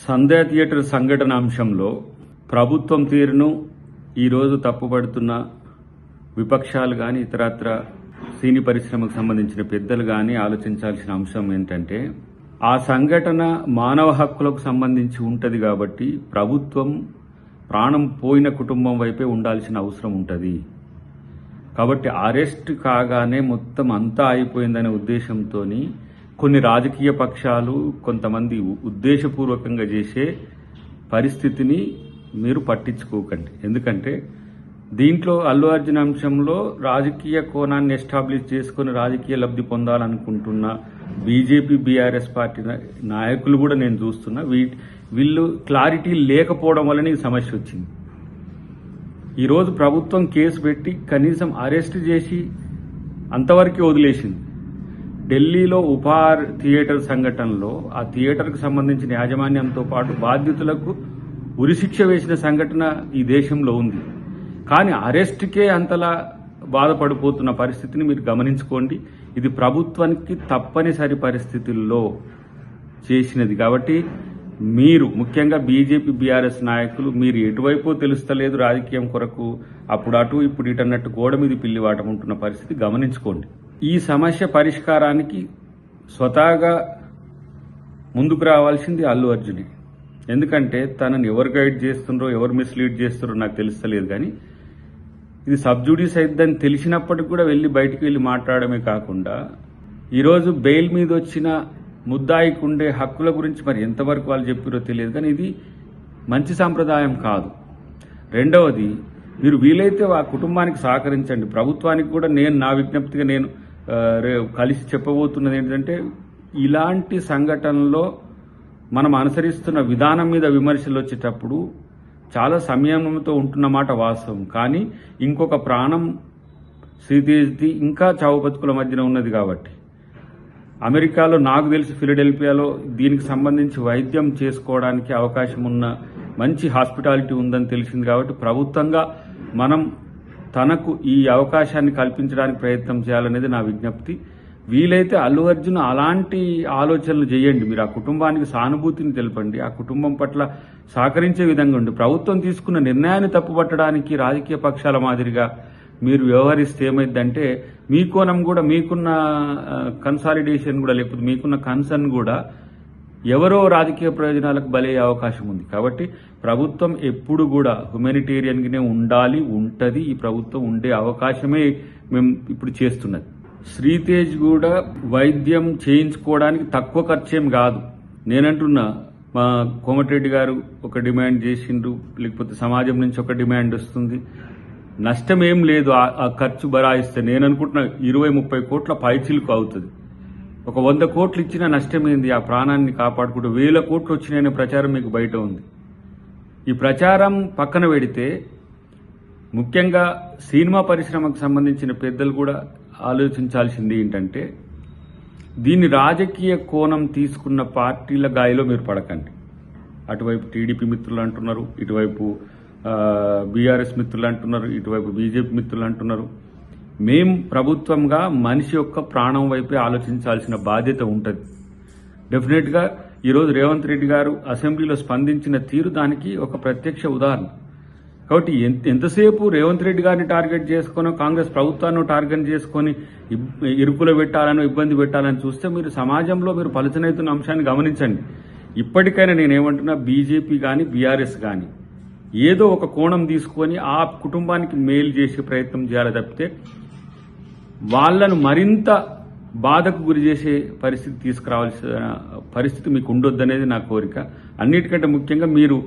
సంధ్యా theatre సంఘటన అంశంలో ప్రభుత్వం తీరును ఈరోజు తప్పుపడుతున్న విపక్షాలు కానీ ఇతరత్ర సినీ పరిశ్రమకు సంబంధించిన పెద్దలు కానీ ఆలోచించాల్సిన అంశం ఏంటంటే ఆ సంఘటన మానవ హక్కులకు సంబంధించి ఉంటుంది కాబట్టి ప్రభుత్వం ప్రాణం పోయిన కుటుంబం వైపే ఉండాల్సిన అవసరం ఉంటుంది. కాబట్టి అరెస్ట్ కాగానే మొత్తం అంతా అయిపోయిందనే ఉద్దేశంతో కొన్ని రాజకీయ పక్షాలు కొంతమంది ఉద్దేశపూర్వకంగా చేసే పరిస్థితిని మీరు పట్టించుకోకండి. ఎందుకంటే దీంట్లో అల్లు అర్జున్ అంశంలో రాజకీయ కోణాన్ని ఎస్టాబ్లిష్ చేసుకుని రాజకీయ లబ్ధి పొందాలనుకుంటున్న బీజేపీ బీఆర్ఎస్ పార్టీ నాయకులు కూడా నేను చూస్తున్నా. వీళ్ళు క్లారిటీ లేకపోవడం వల్లనే ఈ సమస్య వచ్చింది. ఈరోజు ప్రభుత్వం కేసు పెట్టి కనీసం అరెస్ట్ చేసి అంతవరకే వదిలేసింది. ఢిల్లీలో ఉపహార్ థియేటర్ సంఘటనలో ఆ థియేటర్కు సంబంధించిన యాజమాన్యంతో పాటు బాధ్యతలకు ఉరిశిక్ష వేసిన సంఘటన ఈ దేశంలో ఉంది. కానీ అరెస్ట్కే అంతలా బాధపడిపోతున్న పరిస్థితిని మీరు గమనించుకోండి. ఇది ప్రభుత్వానికి తప్పనిసరి పరిస్థితుల్లో చేసినది. కాబట్టి మీరు ముఖ్యంగా బీజేపీ బీఆర్ఎస్ నాయకులు మీరు ఎటువైపు తెలుస్తలేదు రాజకీయం కొరకు అప్పుడు అటు ఇప్పుడు ఇటు అన్నట్టు గోడ మీద పిల్లివాటం ఉంటున్న పరిస్థితి గమనించుకోండి. ఈ సమస్య పరిష్కారానికి స్వతహాగా ముందుకు రావాల్సింది అల్లు అర్జునే. ఎందుకంటే తనని ఎవరు గైడ్ చేస్తుండ్రో ఎవరు మిస్లీడ్ చేస్తుండ్రో నాకు తెలుస్తలేదు. కానీ ఇది సబ్జుడీస్ అయిద్దని తెలిసినప్పటికి కూడా బయటికి వెళ్ళి మాట్లాడమే కాకుండా ఈరోజు బెయిల్ మీద వచ్చిన ముద్దాయికి ఉండే హక్కుల గురించి మరి ఎంతవరకు వాళ్ళు చెప్పారో తెలియదు. కానీ ఇది మంచి సాంప్రదాయం కాదు. రెండవది, మీరు వీలైతే ఆ కుటుంబానికి సహకరించండి. ప్రభుత్వానికి కూడా నా విజ్ఞప్తిగా నేను కలిసి చెప్పబోతున్నది ఏంటంటే ఇలాంటి సంఘటనలో మనం అనుసరిస్తున్న విధానం మీద విమర్శలు వచ్చేటప్పుడు చాలా సంయమనంతో ఉంటున్నమాట వాస్తవం. కానీ ఇంకొక ప్రాణం శ్రీతేజ్ది ఇంకా చావు బతుకుల మధ్యన ఉన్నది. కాబట్టి అమెరికాలో నాకు తెలిసి ఫిలడెల్ఫియాలో దీనికి సంబంధించి వైద్యం చేసుకోవడానికి అవకాశం ఉన్న మంచి హాస్పిటాలిటీ ఉందని తెలిసింది. కాబట్టి ప్రభుత్వంగా మనం తనకు ఈ అవకాశాన్ని కల్పించడానికి ప్రయత్నం చేయాలనేది నా విజ్ఞప్తి. వీలైతే అల్లు అర్జున్ అలాంటి ఆలోచనలు చేయండి. మీరు ఆ కుటుంబానికి సానుభూతిని తెలపండి. ఆ కుటుంబం పట్ల సహకరించే విధంగా ఉండి ప్రభుత్వం తీసుకున్న నిర్ణయాన్ని తప్పుపట్టడానికి రాజకీయ పక్షాల మాదిరిగా మీరు వ్యవహరిస్తే ఏమైందంటే మీ కోణం కూడా మీకున్న కన్సాలిడేషన్ కూడా లేకపోతే మీకున్న కన్సర్న్ కూడా ఎవరో రాజకీయ ప్రయోజనాలకు బలయ్యే అవకాశం ఉంది. కాబట్టి ప్రభుత్వం ఎప్పుడు కూడా హ్యుమానిటేరియన్గానే ఉండాలి, ఉంటది. ఈ ప్రభుత్వం ఉండే అవకాశమే మేము ఇప్పుడు చేస్తున్నది. శ్రీతేజ్ కూడా వైద్యం చేయించుకోవడానికి తక్కువ ఖర్చేం కాదు. నేనంటున్నా మా కోమటిరెడ్డి గారు ఒక డిమాండ్ చేసిండ్రు, లేకపోతే సమాజం నుంచి ఒక డిమాండ్ వస్తుంది. నష్టం ఏం లేదు ఆ ఖర్చు బరాయిస్తే. నేను అనుకుంటున్నా 20-30 కోట్ల పైచిలుకు అవుతుంది. ఒక 100 కోట్లు ఇచ్చినా నష్టమైంది. ఆ ప్రాణాన్ని కాపాడుకుంటూ 1000 కోట్లు వచ్చినాయనే ప్రచారం మీకు బయట ఉంది. ఈ ప్రచారం పక్కన పెడితే ముఖ్యంగా సినిమా పరిశ్రమకు సంబంధించిన పెద్దలు కూడా ఆలోచించాల్సింది ఏంటంటే దీన్ని రాజకీయ కోణం తీసుకున్న పార్టీల గాయలో మీరు పడకండి. అటువైపు టీడీపీ మిత్రులు అంటున్నారు, ఇటువైపు బీఆర్ఎస్ మిత్రులు అంటున్నారు, ఇటువైపు బీజేపీ మిత్రులు అంటున్నారు. మేం ప్రభుత్వంగా మనిషి యొక్క ప్రాణం వైపే ఆలోచించాల్సిన బాధ్యత ఉంటుంది. డెఫినెట్గా ఈరోజు రేవంత్ రెడ్డి గారు అసెంబ్లీలో స్పందించిన తీరు దానికి ఒక ప్రత్యక్ష ఉదాహరణ. కాబట్టి ఎంతసేపు రేవంత్ రెడ్డి గారిని టార్గెట్ చేసుకుని కాంగ్రెస్ ప్రభుత్వాన్ని టార్గెట్ చేసుకుని ఇరుకులో పెట్టాలని ఇబ్బంది పెట్టాలని చూస్తే మీరు సమాజంలో మీరు పలుచనవుతున్న అంశాన్ని గమనించండి. ఇప్పటికైనా నేనేమంటున్నా బీజేపీ కానీ బీఆర్ఎస్ కానీ ఏదో ఒక కోణం తీసుకొని ఆ కుటుంబానికి మేలు చేసే ప్రయత్నం చేయాలి తప్పితే వాళ్లను మరింత బాధకు గురి చేసే పరిస్థితి తీసుకురావాల్సిన పరిస్థితి మీకు ఉండొద్దనేది నా కోరిక. అన్నిటికంటే ముఖ్యంగా మీరు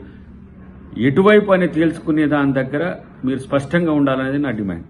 ఎటువైపు అనేది తేల్చుకునే దాని దగ్గర మీరు స్పష్టంగా ఉండాలనేది నా డిమాండ్.